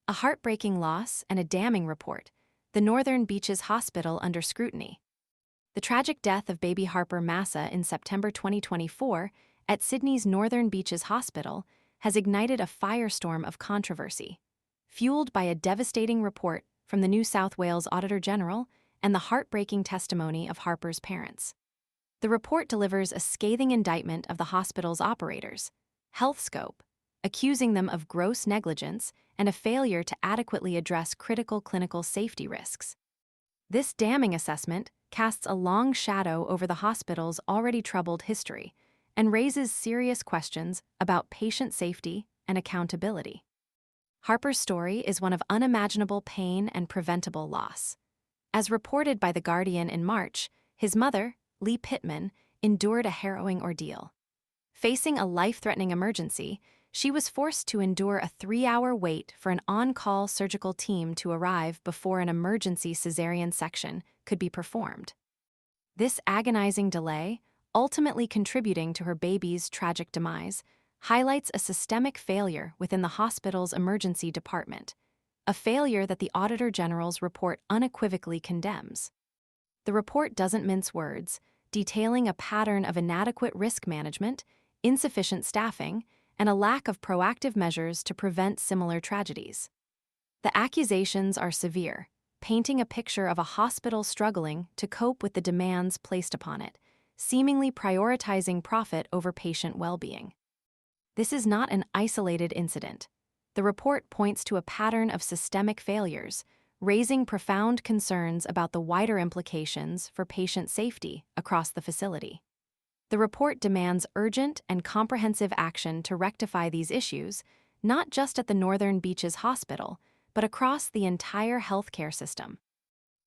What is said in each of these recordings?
A heartbreaking loss and a damning report. The Northern Beaches Hospital under scrutiny. The tragic death of baby Harper Massa in September 2024 at Sydney's Northern Beaches Hospital has ignited a firestorm of controversy, fueled by a devastating report from the New South Wales Auditor General and the heartbreaking testimony of Harper's parents. The report delivers a scathing indictment of the hospital's operators, Healthscope, accusing them of gross negligence and a failure to adequately address critical clinical safety risks. This damning assessment casts a long shadow over the hospital's already troubled history and raises serious questions about patient safety and accountability. Harper's story is one of unimaginable pain and preventable loss. As reported by The Guardian in March, his mother, Lee Pittman, endured a harrowing ordeal. Facing a life-threatening emergency, she was forced to endure a 3-hour wait for an on-call surgical team to arrive before an emergency cesarean section could be performed. This agonizing delay, ultimately contributing to her baby's tragic demise, highlights a systemic failure within the hospital's emergency department, a failure that the Auditor General's report unequivocally condemns. The report doesn't mince words, detailing a pattern of inadequate risk management, insufficient staffing, and a lack of proactive measures to prevent similar tragedies. The accusations are severe, painting a picture of a hospital struggling to cope with the demands placed upon it, seemingly prioritizing profit over patient well-being. This is not an isolated incident. The report points to a pattern of systemic failures, raising profound concerns about the wider implications for patient safety across the facility. The report demands urgent and comprehensive action to rectify these issues, not just at the Northern Beaches Hospital, but across the entire healthcare system.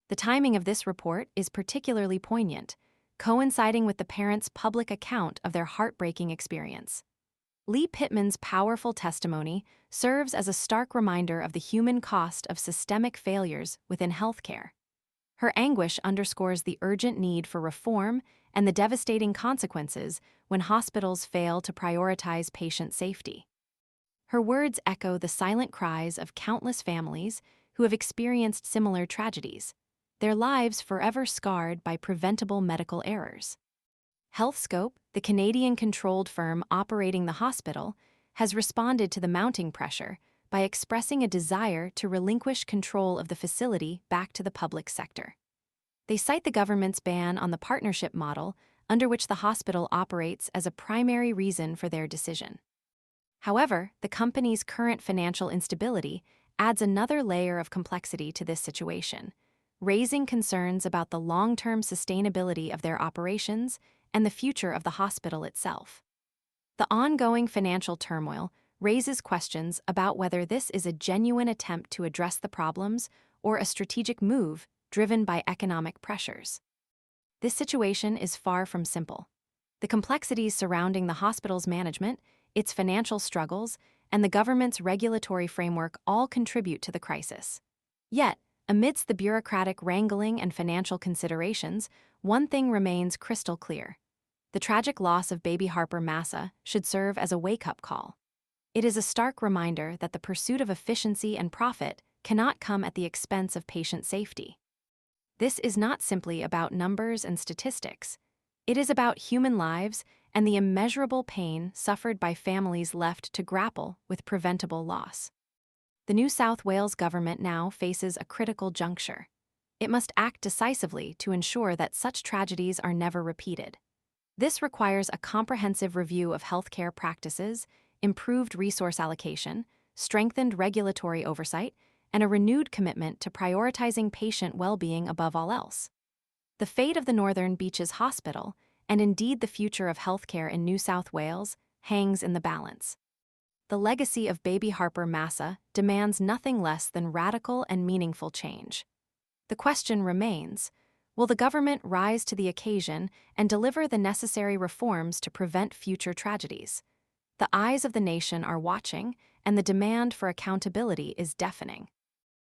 The timing of this report is particularly poignant, coinciding with the parents' public account of their heartbreaking experience. Lee Pittman's powerful testimony serves as a stark reminder of the human cost of systemic failures within healthcare. Her anguish underscores the urgent need for reform and the devastating consequences when hospitals fail to prioritize patient safety. Her words echo the silent cries of countless families who have experienced similar tragedies, their lives forever scarred by preventable medical errors. Healthscope, the Canadian-controlled firm operating the hospital, has responded to the mounting pressure by expressing a desire to relinquish control of the facility back to the public sector. They cite the government's ban on the partnership model, under which the hospital operates, as a primary reason for their decision. However, the company's current financial instability adds another layer of complexity to this situation, raising concerns about the long-term sustainability of their operations and the future of the hospital itself. The ongoing financial turmoil raises questions about whether this is a genuine attempt to address the problems or a strategic move driven by economic pressures. This situation is far from simple. The complexities surrounding the hospital's management, its financial struggles, and the government's regulatory framework all contribute to the crisis. Yet, amidst the bureaucratic wrangling and financial considerations, one thing remains crystal clear. The tragic loss of baby Harper Massa should serve as a wake-up call. It is a stark reminder that the pursuit of efficiency and profit cannot come at the expense of patient safety. This is not simply about numbers and statistics. It is about human lives and the immeasurable pain suffered by families left to grapple with preventable loss. The New South Wales government now faces a critical juncture. It must act decisively to ensure that such tragedies are never repeated. This requires a comprehensive review of healthcare practices, improved resource allocation, strengthened regulatory oversight, and a renewed commitment to prioritizing patient well-being above all else. The fate of the Northern Beaches Hospital, and indeed the future of healthcare in New South Wales, hangs in the balance. The legacy of baby Harper Massa demands nothing less than radical and meaningful change. The question remains, will the government rise to the occasion and deliver the necessary reforms to prevent future tragedies? The eyes of the nation are watching, and the demand for accountability is deafening.